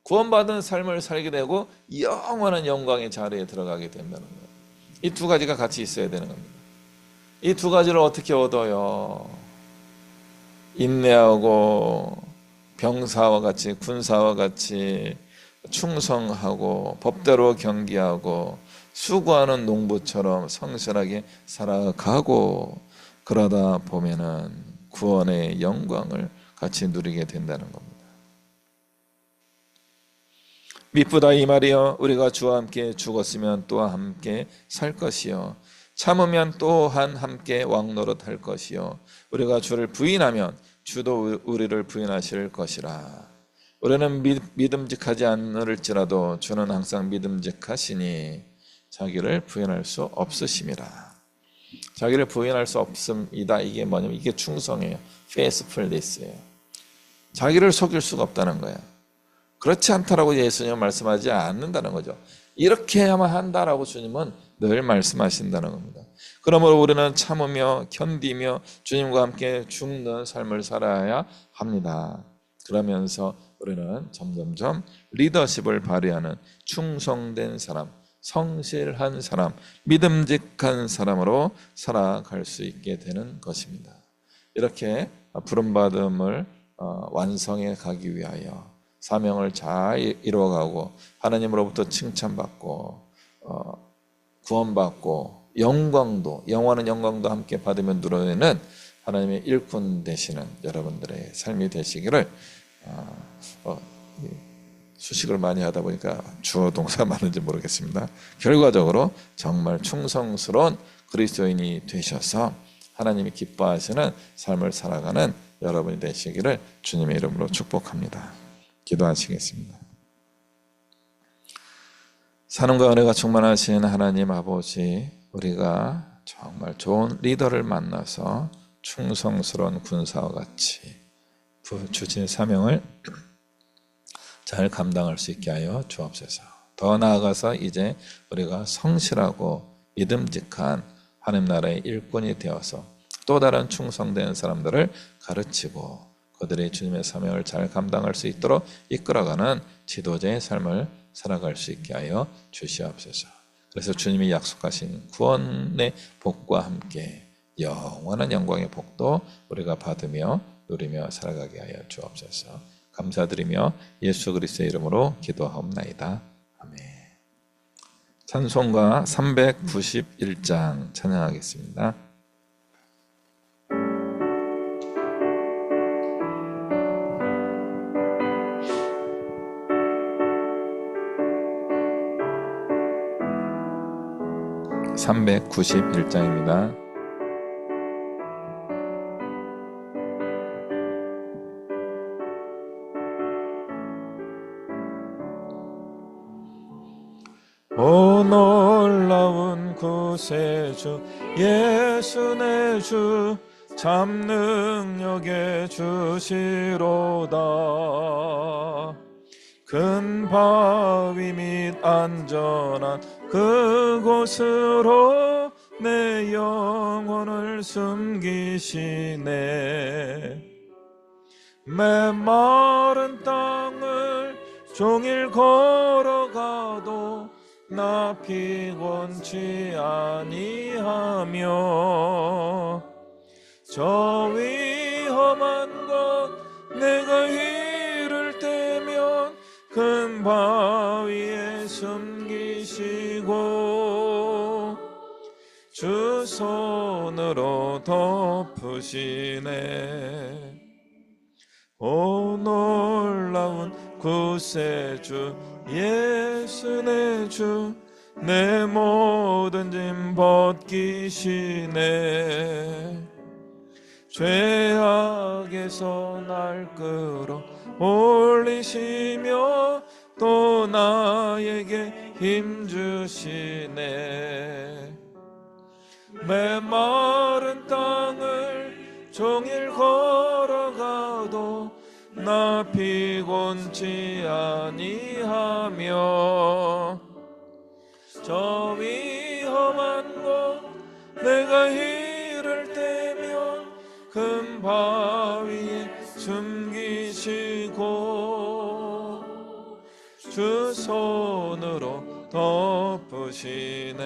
구원받은 삶을 살게 되고 영원한 영광의 자리에 들어가게 된다는 거예요. 이 두 가지가 같이 있어야 되는 겁니다. 이 두 가지를 어떻게 얻어요? 인내하고 병사와 같이, 군사와 같이 충성하고 법대로 경기하고 수고하는 농부처럼 성실하게 살아가고 그러다 보면은 구원의 영광을 같이 누리게 된다는 겁니다. 미쁘다 이 말이여, 우리가 주와 함께 죽었으면 또한 함께 살 것이요, 참으면 또한 함께 왕노릇 할 것이요, 우리가 주를 부인하면 주도 우리를 부인하실 것이라. 우리는 믿음직하지 않을지라도 주는 항상 믿음직하시니 자기를 부인할 수 없으심이라. 자기를 부인할 수 없음이다. 이게 뭐냐면 이게 충성이에요. faithfulness예요. 자기를 속일 수가 없다는 거예요. 그렇지 않다라고 예수님은 말씀하지 않는다는 거죠. 이렇게 해야만 한다라고 주님은 늘 말씀하신다는 겁니다. 그러므로 우리는 참으며 견디며 주님과 함께 죽는 삶을 살아야 합니다. 그러면서 우리는 점점점 리더십을 발휘하는 충성된 사람, 성실한 사람, 믿음직한 사람으로 살아갈 수 있게 되는 것입니다. 이렇게 부름받음을 완성해 가기 위하여 사명을 잘 이루어가고 하나님으로부터 칭찬받고 구원받고 영원한 영광도 함께 받으며 누려내는 하나님의 일꾼 되시는 여러분들의 삶이 되시기를 수식을 많이 하다 보니까 주어 동사가 많은지 모르겠습니다. 결과적으로 정말 충성스러운 그리스도인이 되셔서 하나님이 기뻐하시는 삶을 살아가는 여러분이 되시기를 주님의 이름으로 축복합니다. 기도하시겠습니다. 사랑과 은혜가 충만하신 하나님 아버지, 우리가 정말 좋은 리더를 만나서 충성스러운 군사와 같이 주신 사명을 잘 감당할 수 있게 하여 주옵소서. 더 나아가서 이제 우리가 성실하고 믿음직한 하나님 나라의 일꾼이 되어서 또 다른 충성된 사람들을 가르치고 그들이 주님의 사명을 잘 감당할 수 있도록 이끌어가는 지도자의 삶을 살아갈 수 있게 하여 주시옵소서. 그래서 주님이 약속하신 구원의 복과 함께 영원한 영광의 복도 우리가 받으며 누리며 살아가게 하여 주옵소서. 감사드리며 예수 그리스도의 이름으로 기도하옵나이다. 아멘. 찬송가 391장 찬양하겠습니다. (391장입니다) 오 놀라운 구세주 예수 내 주 참 능력의 주시로다. 큰 바위 및 안전한 그곳으로 내 영혼을 숨기시네. 메마른 땅을 종일 걸어가도 나 피곤치 아니하며 저 위험한 곳 내가 이를 때면 큰 바위에 숨기시고 주 손으로 덮으시네. 오 놀라운 구세주 예수 내 주 내 모든 짐 벗기시네. 죄악에서 날 끌어 올리시며 또 나에게 힘 주시네. 메마른 땅을 종일 걸어가도 나 피곤치 아니하며 저 위험한 곳 내가 이를 때면 큰 바위에 숨기시고 주 손으로 덮으시네.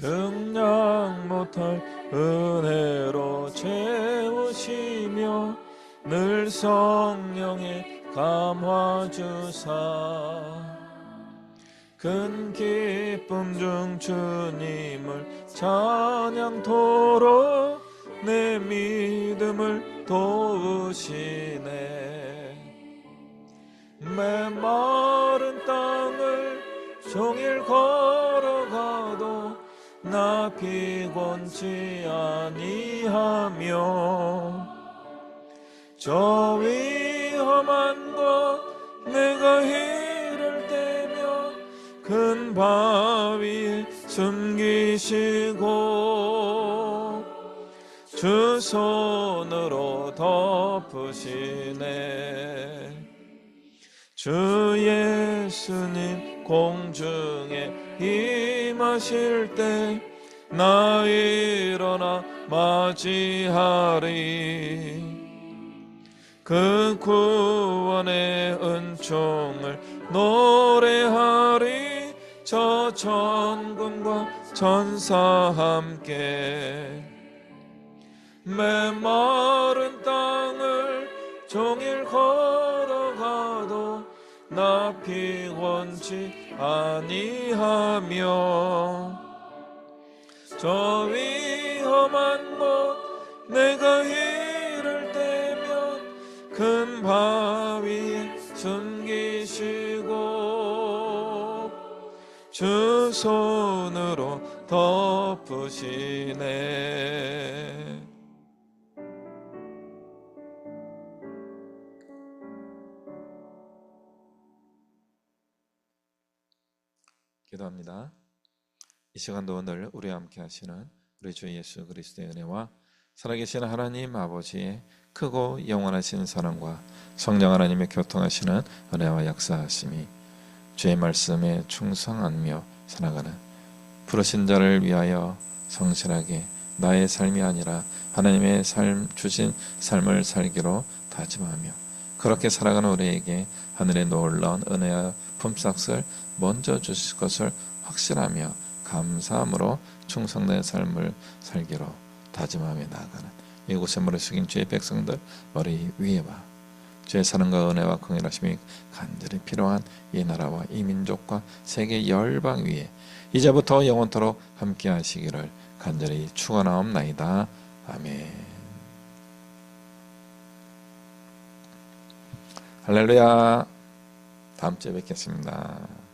증량 못할 은혜로 채우시며 늘 성령의 감화 주사 큰 기쁨 중 주님을 찬양토록 내 믿음을 도우시네. 메마른 땅을 종일 걸어가도 나 피곤치 아니하며 저 위험한 곳 내가 이를 때며 큰 바위에 숨기시고 주 손으로 덮으시네. 주 예수님 공중에 임하실 때 나 일어나 맞이하리. 그 구원의 은총을 노래하리. 저 천군과 천사 함께 메마른 땅을 종일 걸어가도 나 피곤치 아니하며 저 위험한 곳 내가 이를 때면 큰 바위에 숨기시고 주 손으로 덮으시네. 기도합니다. 이 시간도 오늘 우리와 함께 하시는 우리 주 예수 그리스도의 은혜와 살아계신 하나님 아버지의 크고 영원하신 사랑과 성령 하나님의 교통하시는 은혜와 역사하심이 주의 말씀에 충성하며 살아가는 부르신 자를 위하여 성실하게 나의 삶이 아니라 하나님의 삶 주신 삶을 살기로 다짐하며 그렇게 살아가는 우리에게 하늘의 놀라운 은혜와 품삯을 먼저 주실 것을 확신하며 감사함으로 충성된 삶을 살기로 다짐하며 나아가는 이곳에 머리 숙인 주의 백성들 머리 위에와 주의 사랑과 은혜와 긍휼하심이 간절히 필요한 이 나라와 이 민족과 세계 열방 위에 이제부터 영원토록 함께 하시기를 간절히 축원하옵나이다. 아멘. 할렐루야. 다음 주에 뵙겠습니다.